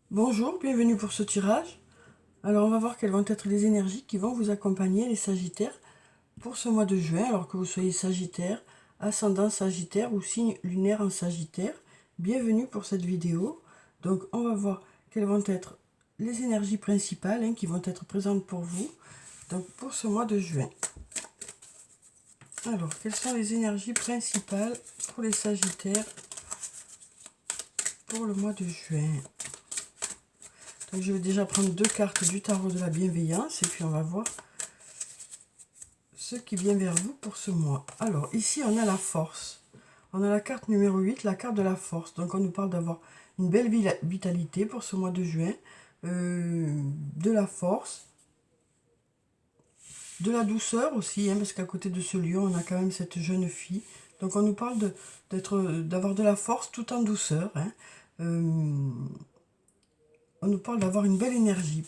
Bonjour, bienvenue pour ce tirage. Alors on va voir quelles vont être les énergies qui vont vous accompagner, les Sagittaires, pour ce mois de juin, alors que vous soyez Sagittaire, ascendant Sagittaire ou signe lunaire en Sagittaire. Bienvenue pour cette vidéo. Donc on va voir quelles vont être les énergies principales qui vont être présentes pour vous, donc pour ce mois de juin. Alors, quelles sont les énergies principales pour les Sagittaires pour le mois de juin? Donc je vais déjà prendre deux cartes du tarot de la bienveillance et puis on va voir ce qui vient vers vous pour ce mois. Alors ici on a la force. On a la carte numéro 8, la carte de la force. Donc on nous parle d'avoir une belle vitalité pour ce mois de juin. De la force. De la douceur aussi, parce qu'à côté de ce lion, on a quand même cette jeune fille. Donc on nous parle d'avoir de la force tout en douceur. On nous parle d'avoir une belle énergie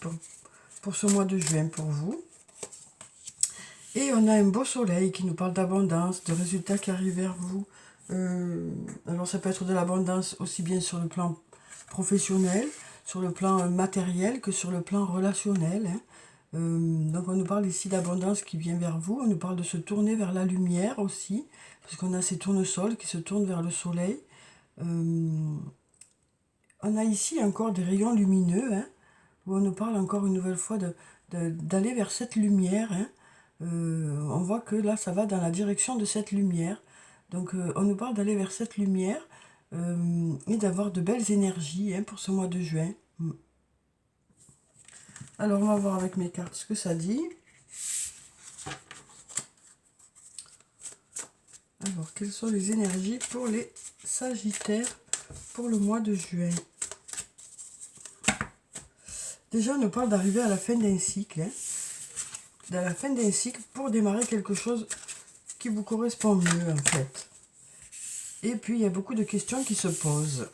pour ce mois de juin pour vous. Et on a un beau soleil qui nous parle d'abondance, de résultats qui arrivent vers vous. Alors ça peut être de l'abondance aussi bien sur le plan professionnel, sur le plan matériel que sur le plan relationnel. Donc on nous parle ici d'abondance qui vient vers vous. On nous parle de se tourner vers la lumière aussi, parce qu'on a ces tournesols qui se tournent vers le soleil. On a ici encore des rayons lumineux, où on nous parle encore une nouvelle fois d'aller vers cette lumière. On voit que là, ça va dans la direction de cette lumière. Donc, on nous parle d'aller vers cette lumière et d'avoir de belles énergies pour ce mois de juin. Alors, on va voir avec mes cartes ce que ça dit. Alors, quelles sont les énergies pour les Sagittaires pour le mois de juin? Déjà, on nous parle d'arriver à la fin d'un cycle. À la fin d'un cycle pour démarrer quelque chose qui vous correspond mieux, en fait. Et puis, il y a beaucoup de questions qui se posent.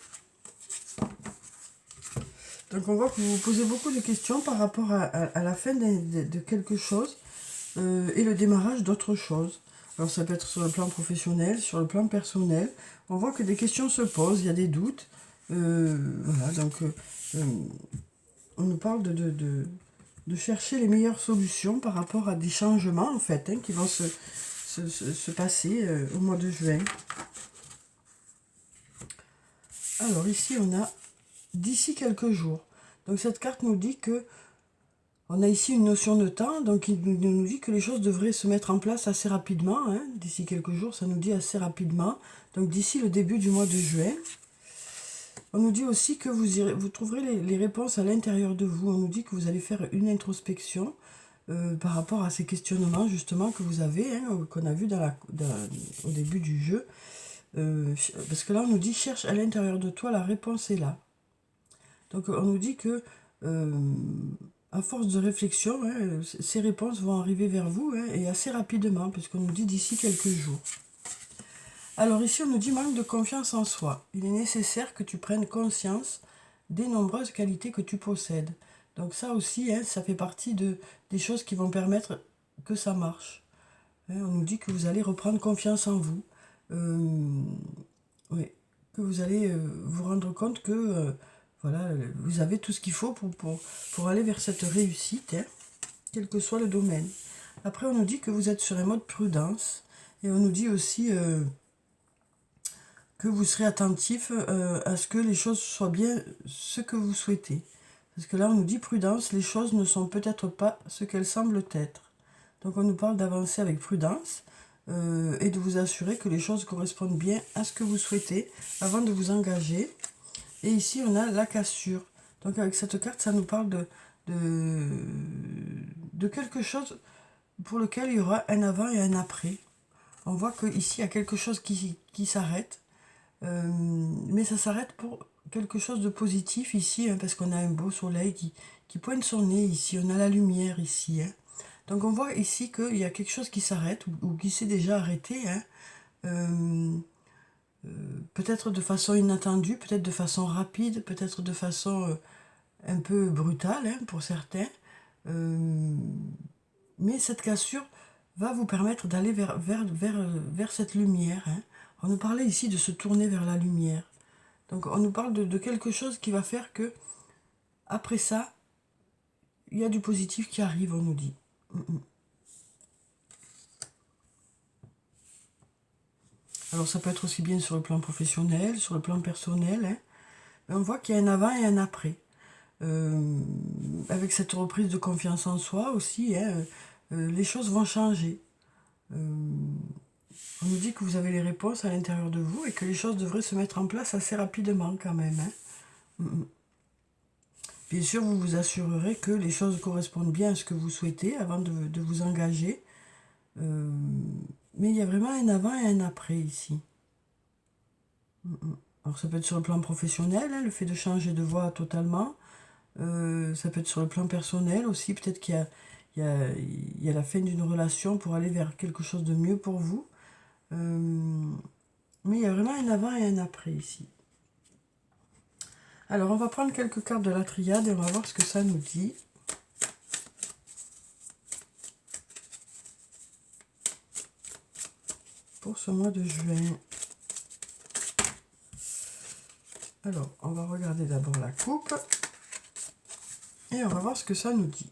Donc, on voit que vous vous posez beaucoup de questions par rapport à la fin de quelque chose et le démarrage d'autre chose. Alors, ça peut être sur le plan professionnel, sur le plan personnel. On voit que des questions se posent, il y a des doutes. Voilà, donc, on nous parle de chercher les meilleures solutions par rapport à des changements, en fait, qui vont se passer au mois de juin. Alors, ici, on a d'ici quelques jours. Donc cette carte nous dit que on a ici une notion de temps, donc il nous dit que les choses devraient se mettre en place assez rapidement. D'ici quelques jours, ça nous dit assez rapidement. Donc d'ici le début du mois de juin. On nous dit aussi que vous trouverez les réponses à l'intérieur de vous. On nous dit que vous allez faire une introspection par rapport à ces questionnements justement que vous avez, qu'on a vu au début du jeu. Parce que là, on nous dit, cherche à l'intérieur de toi, la réponse est là. Donc on nous dit que à force de réflexion, ces réponses vont arriver vers vous et assez rapidement, puisqu'on nous dit d'ici quelques jours. Alors ici on nous dit manque de confiance en soi. Il est nécessaire que tu prennes conscience des nombreuses qualités que tu possèdes. Donc ça aussi, ça fait partie des choses qui vont permettre que ça marche. On nous dit que vous allez reprendre confiance en vous. Oui, que vous allez vous rendre compte que voilà, vous avez tout ce qu'il faut pour aller vers cette réussite, quel que soit le domaine. Après, on nous dit que vous êtes sur un mode prudence, et on nous dit aussi que vous serez attentif à ce que les choses soient bien ce que vous souhaitez. Parce que là, on nous dit prudence, les choses ne sont peut-être pas ce qu'elles semblent être. Donc on nous parle d'avancer avec prudence et de vous assurer que les choses correspondent bien à ce que vous souhaitez avant de vous engager. Et ici, on a la cassure. Donc avec cette carte, ça nous parle de quelque chose pour lequel il y aura un avant et un après. On voit qu'ici, il y a quelque chose qui s'arrête. Mais ça s'arrête pour quelque chose de positif ici, parce qu'on a un beau soleil qui pointe son nez ici. On a la lumière ici. Donc on voit ici qu'il y a quelque chose qui s'arrête ou qui s'est déjà arrêté. Peut-être de façon inattendue, peut-être de façon rapide, peut-être de façon un peu brutale pour certains. Mais cette cassure va vous permettre d'aller vers cette lumière. On nous parlait ici de se tourner vers la lumière. Donc on nous parle de quelque chose qui va faire que, voilà, vous avez tout ce qu'il faut pour aller vers cette réussite, quel que soit le domaine. Donc on nous dit que vous êtes sur un mode prudence, et on nous dit que vous allez faire une introspection par rapport à ces questionnements justement que vous avez, qu'on a vu au début du jeu. On nous dit que vous êtes sur un mode prudence, et on nous dit que vous êtes sur un mode prudence, et on nous dit que vous allez faire une introspection par rapport à ces questionnements justement que vous avez, qu'on a vu au début du jeu. On nous parle de quelque chose qui va faire que après ça, il y a du positif qui arrive, on nous dit. Alors ça peut être aussi bien sur le plan professionnel, sur le plan personnel. Hein. Mais on voit qu'il y a un avant et un après. Avec cette reprise de confiance en soi aussi, hein, les choses vont changer. On nous dit que vous avez les réponses à l'intérieur de vous et que les choses devraient se mettre en place assez rapidement quand même. Hein. Bien sûr, vous vous assurerez que les choses correspondent bien à ce que vous souhaitez avant de vous engager. Mais il y a vraiment un avant et un après ici. Alors ça peut être sur le plan professionnel, hein, le fait de changer de voie totalement. Ça peut être sur le plan personnel aussi. Peut-être il y a la fin d'une relation pour aller vers quelque chose de mieux pour vous. Mais il y a vraiment un avant et un après ici. Alors on va prendre quelques cartes de la triade et on va voir ce que ça nous dit. Pour ce mois de juin. Alors, on va regarder d'abord la coupe. Et on va voir ce que ça nous dit.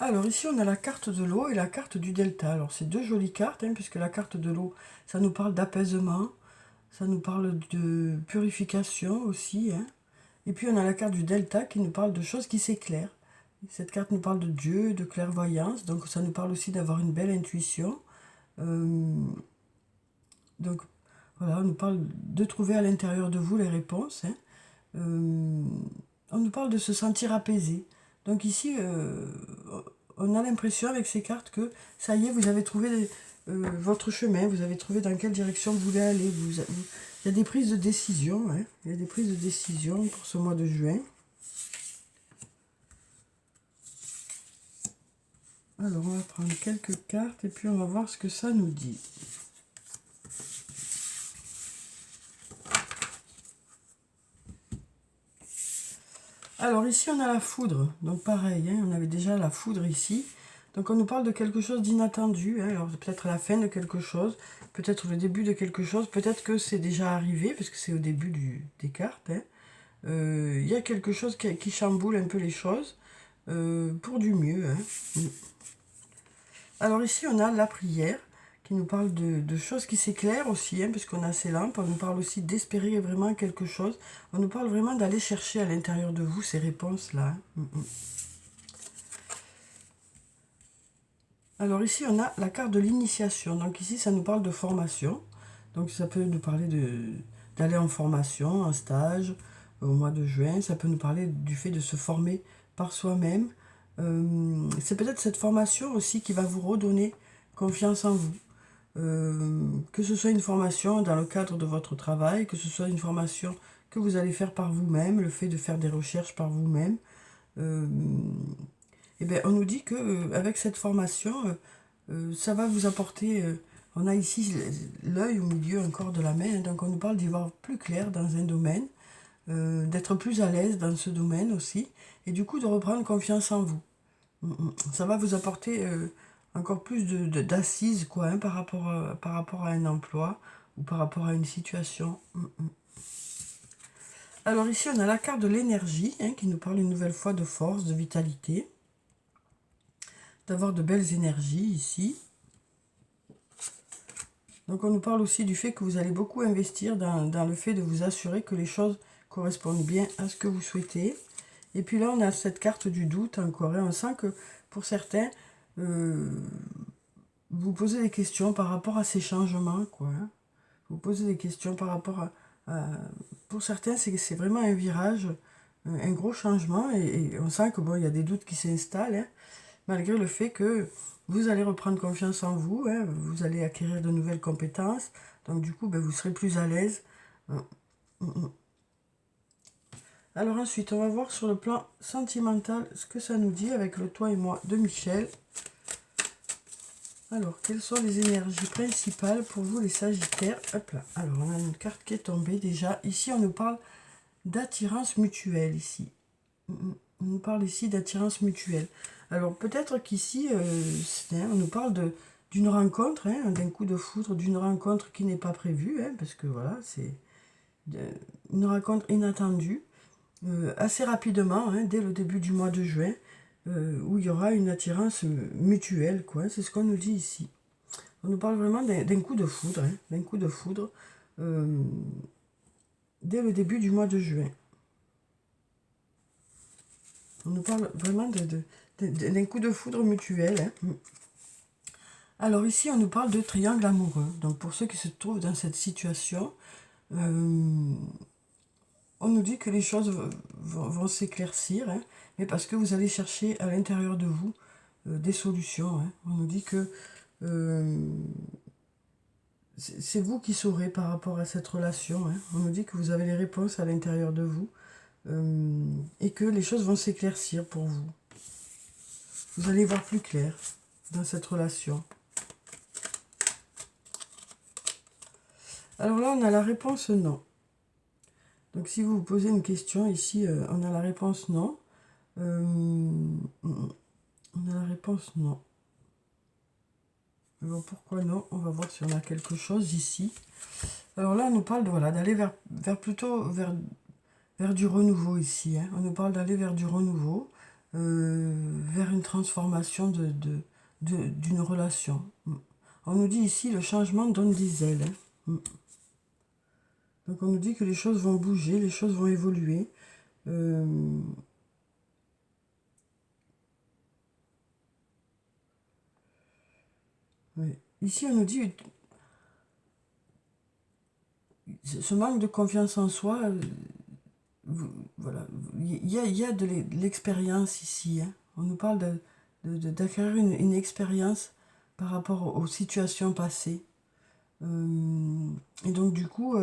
Alors ici, on a la carte de l'eau et la carte du delta. Alors, c'est deux jolies cartes, hein, puisque la carte de l'eau, ça nous parle d'apaisement. Ça nous parle de purification aussi. Hein. Et puis, on a la carte du delta qui nous parle de choses qui s'éclairent. Cette carte nous parle de Dieu, de clairvoyance. Donc, ça nous parle aussi d'avoir une belle intuition. Donc, voilà, on nous parle de trouver à l'intérieur de vous les réponses. Hein. On nous parle de se sentir apaisé. Donc ici, on a l'impression avec ces cartes que ça y est, vous avez trouvé votre chemin, vous avez trouvé dans quelle direction vous voulez aller. Il y a des prises de décision. Hein. Il y a des prises de décision pour ce mois de juin. Alors, on va prendre quelques cartes et puis on va voir ce que ça nous dit. Alors ici on a la foudre, donc pareil, hein, on avait déjà la foudre ici. Donc on nous parle de quelque chose d'inattendu, hein, alors peut-être la fin de quelque chose, peut-être le début de quelque chose, peut-être que c'est déjà arrivé, parce que c'est au début des cartes. Hein. Il y a quelque chose qui chamboule un peu les choses, pour du mieux. Hein. Alors ici on a la prière, qui nous parle de choses qui s'éclairent aussi, hein, parce qu'on a ces lampes. On nous parle aussi d'espérer vraiment quelque chose. On nous parle vraiment d'aller chercher à l'intérieur de vous ces réponses-là. Alors ici, on a la carte de l'initiation. Donc ici, ça nous parle de formation. Donc ça peut nous parler d'aller en formation, en stage, au mois de juin. Ça peut nous parler du fait de se former par soi-même. C'est peut-être cette formation aussi qui va vous redonner confiance en vous. Que ce soit une formation dans le cadre de votre travail, que ce soit une formation que vous allez faire par vous-même, le fait de faire des recherches par vous-même, et bien on nous dit que avec cette formation, ça va vous apporter. On a ici l'œil au milieu encore de la main, hein, donc on nous parle d'y voir plus clair dans un domaine, d'être plus à l'aise dans ce domaine aussi, et du coup de reprendre confiance en vous. Ça va vous apporter encore plus d'assises quoi, hein, par rapport à un emploi ou par rapport à une situation. Alors ici, on a la carte de l'énergie, hein, qui nous parle une nouvelle fois de force, de vitalité, d'avoir de belles énergies ici. Donc on nous parle aussi du fait que vous allez beaucoup investir dans le fait de vous assurer que les choses correspondent bien à ce que vous souhaitez. Et puis là, on a cette carte du doute encore. Et on sent que pour certains, vous posez des questions par rapport à ces changements, quoi. Hein. Vous posez des questions par rapport pour certains, c'est vraiment un virage, un gros changement. Et on sent que bon, il y a des doutes qui s'installent, hein, malgré le fait que vous allez reprendre confiance en vous, hein, vous allez acquérir de nouvelles compétences. Donc du coup, ben, vous serez plus à l'aise. Alors ensuite, on va voir sur le plan sentimental ce que ça nous dit avec le toi et moi de Michel. Alors, quelles sont les énergies principales pour vous les Sagittaires? Hop là. Alors, on a une carte qui est tombée déjà. Ici, on nous parle d'attirance mutuelle ici. On nous parle ici d'attirance mutuelle. Alors, peut-être qu'ici, on nous parle d'une rencontre, hein, d'un coup de foudre, d'une rencontre qui n'est pas prévue, hein, parce que voilà, c'est une rencontre inattendue. assez rapidement, hein, dès le début du mois de juin, où il y aura une attirance mutuelle, quoi. C'est ce qu'on nous dit ici. On nous parle vraiment d'un coup de foudre, hein, d'un coup de foudre, euh, dès le début du mois de juin. On nous parle vraiment d'un coup de foudre mutuel, hein. Alors ici, on nous parle de triangle amoureux. Donc pour ceux qui se trouvent dans cette situation, on nous dit que les choses vont s'éclaircir, hein, mais parce que vous allez chercher à l'intérieur de vous des solutions, hein. On nous dit que c'est vous qui saurez par rapport à cette relation, hein. On nous dit que vous avez les réponses à l'intérieur de vous et que les choses vont s'éclaircir pour vous. Vous allez voir plus clair dans cette relation. Alors là, on a la réponse non. Donc si vous vous posez une question ici, on a la réponse non. On a la réponse non. Alors pourquoi non? On va voir si on a quelque chose ici. Alors là, on nous parle de, voilà, d'aller plutôt vers du renouveau ici, hein. On nous parle d'aller vers du renouveau, vers une transformation d'une relation. On nous dit ici le changement donne des ailes, hein. Donc on nous dit que les choses vont bouger, les choses vont évoluer. Oui. Ici on nous dit ce manque de confiance en soi, voilà, il y a de l'expérience ici, hein. On nous parle d'acquérir une expérience par rapport aux situations passées. Et donc du coup,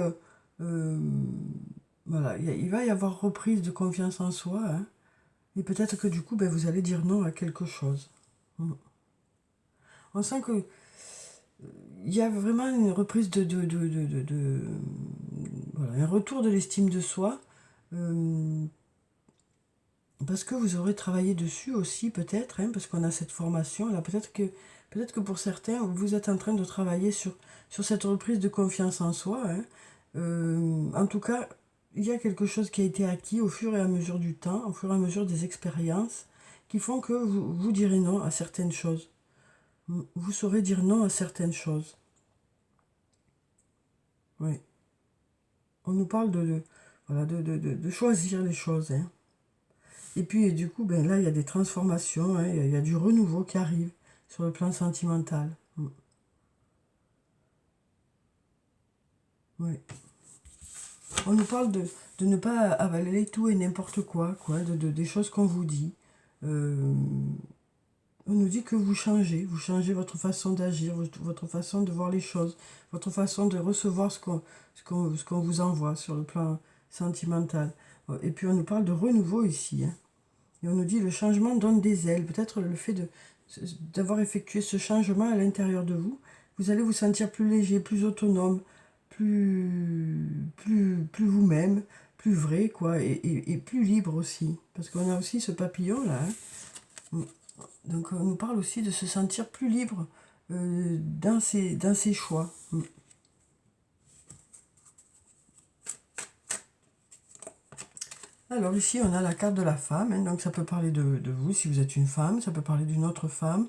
voilà, il va y avoir reprise de confiance en soi, hein, et peut-être que du coup, ben, vous allez dire non à quelque chose. On sent que il y a vraiment une reprise voilà, un retour de l'estime de soi, parce que vous aurez travaillé dessus aussi, peut-être, hein, parce qu'on a cette formation là, peut-être que pour certains, vous êtes en train de travailler sur cette reprise de confiance en soi, hein. En tout cas, il y a quelque chose qui a été acquis au fur et à mesure du temps, au fur et à mesure des expériences, qui font que vous direz non à certaines choses. Vous saurez dire non à certaines choses. Oui. On nous parle voilà, de choisir les choses, hein. Et puis, du coup, ben, là, il y a des transformations, hein, il y a du renouveau qui arrive sur le plan sentimental. Oui. On nous parle de ne pas avaler tout et n'importe quoi, des choses qu'on vous dit. On nous dit que vous changez votre façon d'agir, votre façon de voir les choses, votre façon de recevoir ce qu'on vous envoie sur le plan sentimental. Et puis on nous parle de renouveau ici, hein. Et on nous dit le changement donne des ailes. Peut-être le fait d'avoir effectué ce changement à l'intérieur de vous, vous allez vous sentir plus léger, plus autonome, plus vous-même, plus vrai, quoi, et plus libre aussi. Parce qu'on a aussi ce papillon là, hein. Donc on nous parle aussi de se sentir plus libre dans ses choix. Alors ici on a la carte de la femme, hein, donc ça peut parler de vous si vous êtes une femme, ça peut parler d'une autre femme.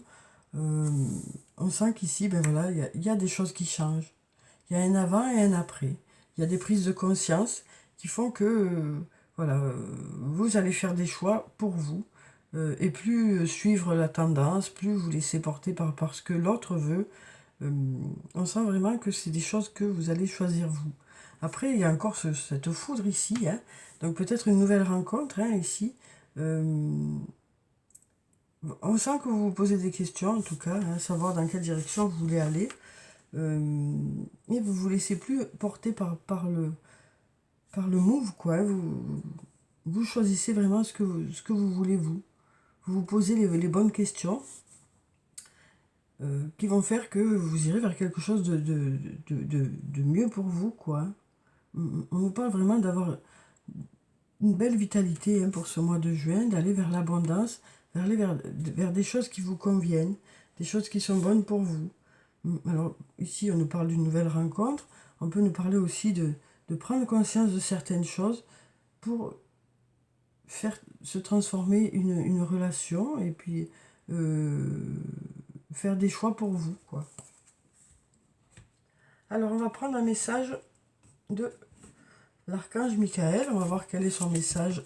On sent qu'ici, ben voilà, il y a des choses qui changent. Il y a un avant et un après. Il y a des prises de conscience qui font que voilà, vous allez faire des choix pour vous. Et plus suivre la tendance, plus vous laisser porter par ce que l'autre veut. On sent vraiment que c'est des choses que vous allez choisir vous. Après, il y a encore cette foudre ici, hein. Donc peut-être une nouvelle rencontre, hein, ici. On sent que vous vous posez des questions, en tout cas, hein, savoir dans quelle direction vous voulez aller. Et vous vous laissez plus porter par le move, quoi. Vous choisissez vraiment ce que vous voulez, vous. Vous vous posez les bonnes questions qui vont faire que vous irez vers quelque chose de mieux pour vous, quoi. On nous parle vraiment d'avoir une belle vitalité, hein, pour ce mois de juin, d'aller vers l'abondance, vers des choses qui vous conviennent, des choses qui sont bonnes pour vous. Alors ici, on nous parle d'une nouvelle rencontre. On peut nous parler aussi de prendre conscience de certaines choses pour faire se transformer une relation et puis faire des choix pour vous, quoi. Alors, on va prendre un message de l'archange Michael. On va voir quel est son message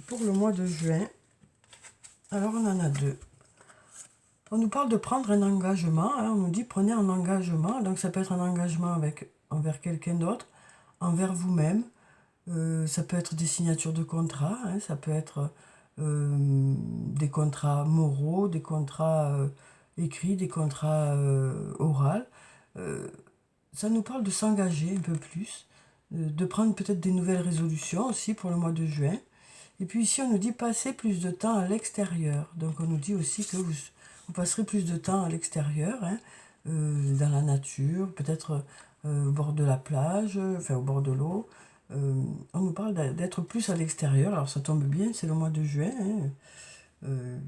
pour le mois de juin. Alors, on en a deux. On nous parle de prendre un engagement. Hein, on nous dit prenez un engagement. Donc, ça peut être un engagement envers quelqu'un d'autre, envers vous-même. Ça peut être des signatures de contrats. Hein, ça peut être des contrats moraux, des contrats écrits, des contrats oraux. Ça nous parle de s'engager un peu plus, de prendre peut-être des nouvelles résolutions aussi pour le mois de juin. Et puis ici, on nous dit passer plus de temps à l'extérieur. Donc on nous dit aussi que vous passerez plus de temps à l'extérieur, hein, dans la nature, peut-être au bord de la plage, enfin au bord de l'eau. On nous parle d'être plus à l'extérieur. Alors ça tombe bien, c'est le mois de juin, hein,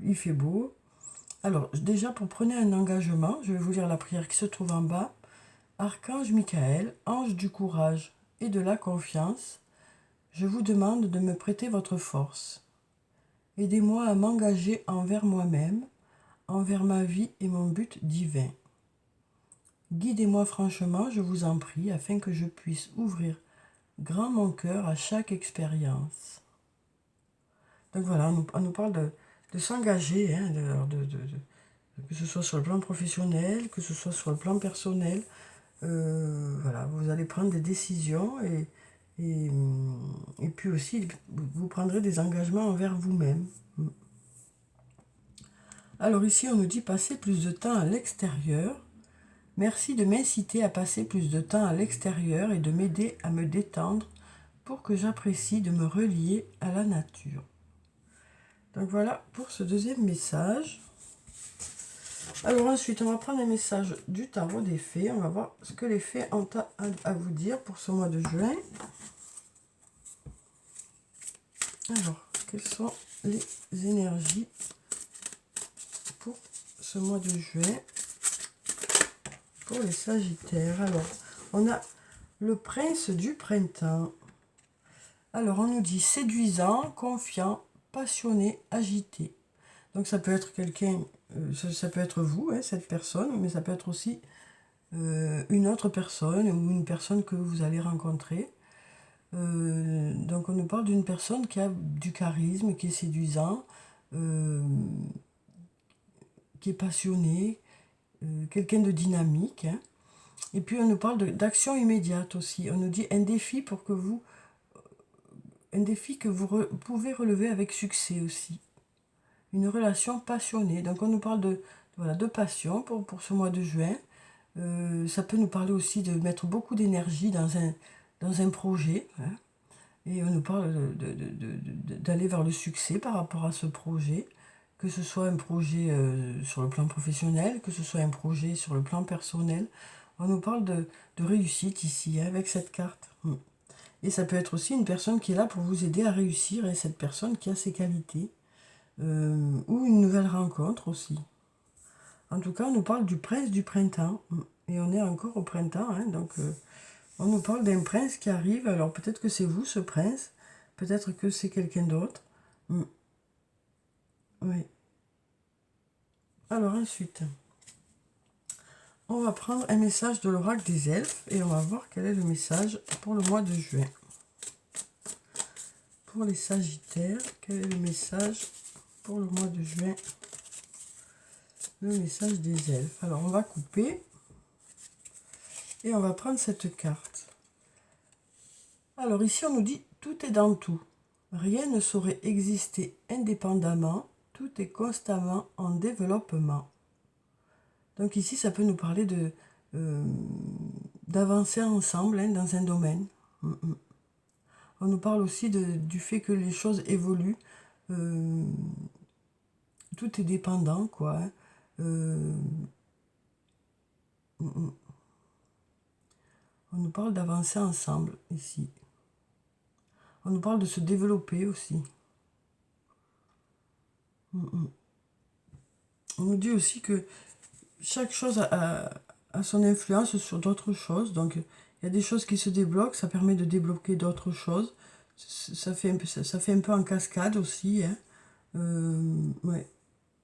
il fait beau. Alors déjà, pour prendre un engagement, je vais vous lire la prière qui se trouve en bas. Archange Michael, ange du courage et de la confiance, je vous demande de me prêter votre force. Aidez-moi à m'engager envers moi-même, envers ma vie et mon but divin. Guidez-moi franchement, je vous en prie, afin que je puisse ouvrir grand mon cœur à chaque expérience. Donc voilà, on nous parle de s'engager, hein, que ce soit sur le plan professionnel, que ce soit sur le plan personnel. Voilà, vous allez prendre des décisions et puis aussi vous prendrez des engagements envers vous-même. Alors ici on nous dit passer plus de temps à l'extérieur. Merci de m'inciter à passer plus de temps à l'extérieur et de m'aider à me détendre pour que j'apprécie de me relier à la nature. Donc voilà pour ce deuxième message. Alors ensuite, on va prendre un message du tarot des fées. On va voir ce que les fées ont à vous dire pour ce mois de juin. Alors, quelles sont les énergies pour ce mois de juin pour les Sagittaires? Alors, on a le prince du printemps. Alors, on nous dit séduisant, confiant, passionné, agité. Donc, ça peut être quelqu'un, ça peut être vous, hein, cette personne, mais ça peut être aussi une autre personne ou une personne que vous allez rencontrer. Donc, on nous parle d'une personne qui a du charisme, qui est séduisant, qui est passionné, quelqu'un de dynamique. Hein. Et puis, on nous parle d'action immédiate aussi. On nous dit un défi que vous pouvez relever avec succès aussi. Une relation passionnée. Donc on nous parle de passion pour ce mois de juin. Ça peut nous parler aussi de mettre beaucoup d'énergie dans un projet. Hein. Et on nous parle d'aller vers le succès par rapport à ce projet. Que ce soit un projet sur le plan professionnel, que ce soit un projet sur le plan personnel. On nous parle de réussite ici, hein, avec cette carte. Et ça peut être aussi une personne qui est là pour vous aider à réussir, et cette personne qui a ses qualités. Ou une nouvelle rencontre aussi. En tout cas, on nous parle du prince du printemps. Et on est encore au printemps, hein, donc on nous parle d'un prince qui arrive. Alors peut-être que c'est vous, ce prince. Peut-être que c'est quelqu'un d'autre. Oui. Alors ensuite, on va prendre un message de l'oracle des elfes. Et on va voir quel est le message pour le mois de juin. Pour les Sagittaires, quel est le message pour le mois de juin? Le message des elfes. Alors on va couper et on va prendre cette carte. Alors ici on nous dit tout est dans tout. Rien ne saurait exister indépendamment. Tout est constamment en développement. Donc ici ça peut nous parler d'avancer ensemble, hein, dans un domaine. On nous parle aussi du fait que les choses évoluent. Tout est dépendant, quoi. Hein. On nous parle d'avancer ensemble, ici. On nous parle de se développer aussi. On nous dit aussi que chaque chose a son influence sur d'autres choses. Donc, Il y a des choses qui se débloquent, ça permet de débloquer d'autres choses. Ça fait un peu en cascade aussi. Hein. Ouais.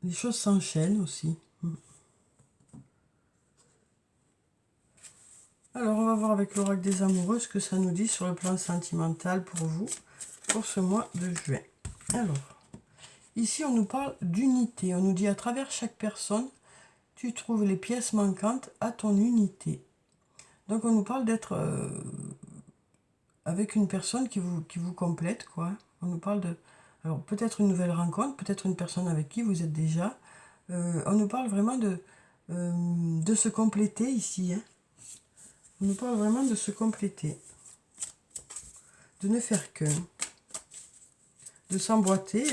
Les choses s'enchaînent aussi. Alors, on va voir avec l'oracle des amoureux ce que ça nous dit sur le plan sentimental pour vous, pour ce mois de juin. Alors, ici, on nous parle d'unité. On nous dit à travers chaque personne, tu trouves les pièces manquantes à ton unité. Donc, on nous parle d'être avec une personne qui vous complète, quoi. On nous parle de... Alors, peut-être une nouvelle rencontre, peut-être une personne avec qui vous êtes déjà. On nous parle vraiment de se compléter ici, hein. On nous parle vraiment de se compléter, de ne faire qu'un, de s'emboîter.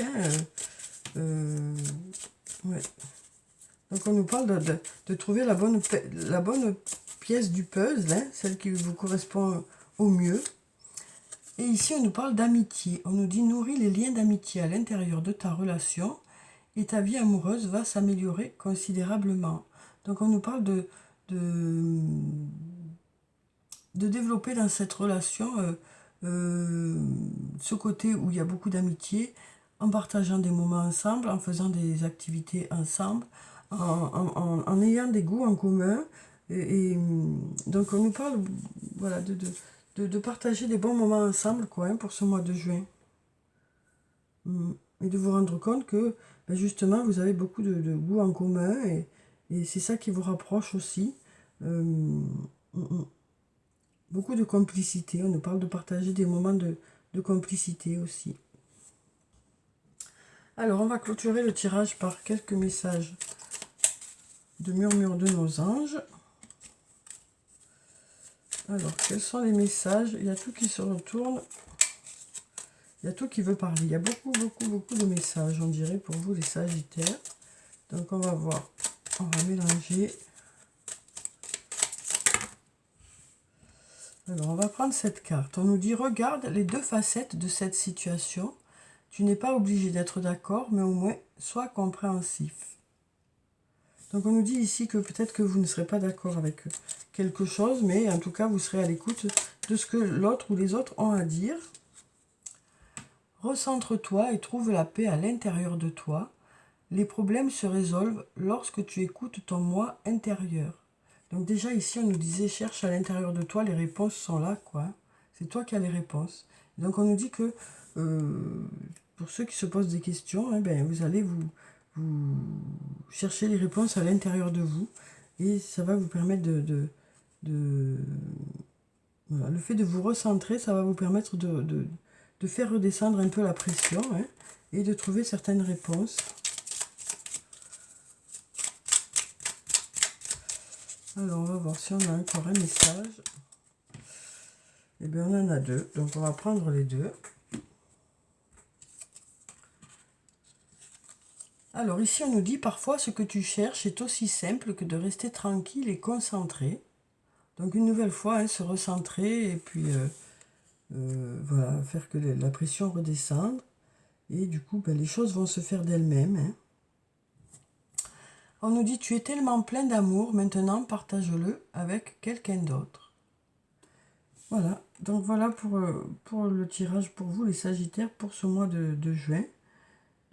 Hein, ouais. Donc on nous parle de trouver la bonne pièce du puzzle, hein, celle qui vous correspond au mieux. Et ici on nous parle d'amitié. On nous dit nourris les liens d'amitié à l'intérieur de ta relation et ta vie amoureuse va s'améliorer considérablement. Donc on nous parle de développer dans cette relation ce côté où il y a beaucoup d'amitié, en partageant des moments ensemble, en faisant des activités ensemble, en ayant des goûts en commun. Donc on nous parle voilà, de partager des bons moments ensemble quoi, hein, pour ce mois de juin. Et de vous rendre compte que ben justement vous avez beaucoup de goûts en commun et c'est ça qui vous rapproche aussi. Beaucoup de complicité, on nous parle de partager des moments de complicité aussi. Alors, on va clôturer le tirage par quelques messages de murmure de nos anges. Alors, quels sont les messages? Il y a tout qui se retourne. Il y a tout qui veut parler. Il y a beaucoup de messages, on dirait, pour vous, les Sagittaires. Donc, on va voir. On va mélanger. Alors, on va prendre cette carte. On nous dit, regarde les deux facettes de cette situation. Tu n'es pas obligé d'être d'accord, mais au moins, sois compréhensif. Donc, on nous dit ici que peut-être que vous ne serez pas d'accord avec quelque chose, mais en tout cas, vous serez à l'écoute de ce que l'autre ou les autres ont à dire. Recentre-toi et trouve la paix à l'intérieur de toi. Les problèmes se résolvent lorsque tu écoutes ton moi intérieur. Donc déjà ici, on nous disait, cherche à l'intérieur de toi, les réponses sont là, quoi. C'est toi qui as les réponses. Donc on nous dit que, pour ceux qui se posent des questions, hein, ben, vous allez vous chercher les réponses à l'intérieur de vous. Et ça va vous permettre voilà, le fait de vous recentrer, ça va vous permettre de faire redescendre un peu la pression, hein, et de trouver certaines réponses. Alors, on va voir si on a encore un message. Eh bien, on en a deux. Donc, on va prendre les deux. Alors, ici, on nous dit, parfois, ce que tu cherches est aussi simple que de rester tranquille et concentré. Donc, une nouvelle fois, hein, se recentrer et puis, voilà, faire que la pression redescende. Et du coup, ben, les choses vont se faire d'elles-mêmes, hein. On nous dit, tu es tellement plein d'amour, maintenant partage-le avec quelqu'un d'autre. Voilà, donc voilà pour le tirage pour vous, les Sagittaires, pour ce mois de juin.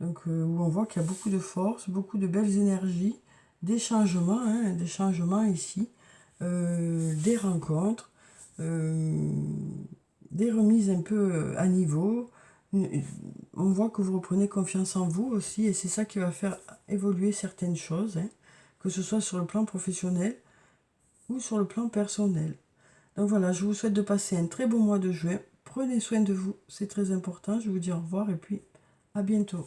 Donc, où on voit qu'il y a beaucoup de force, beaucoup de belles énergies, des changements, hein, des changements ici, des rencontres, des remises un peu à niveau. On voit que vous reprenez confiance en vous aussi, et c'est ça qui va faire évoluer certaines choses, hein, que ce soit sur le plan professionnel ou sur le plan personnel. Donc voilà, je vous souhaite de passer un très bon mois de juin. Prenez soin de vous, c'est très important. Je vous dis au revoir et puis à bientôt.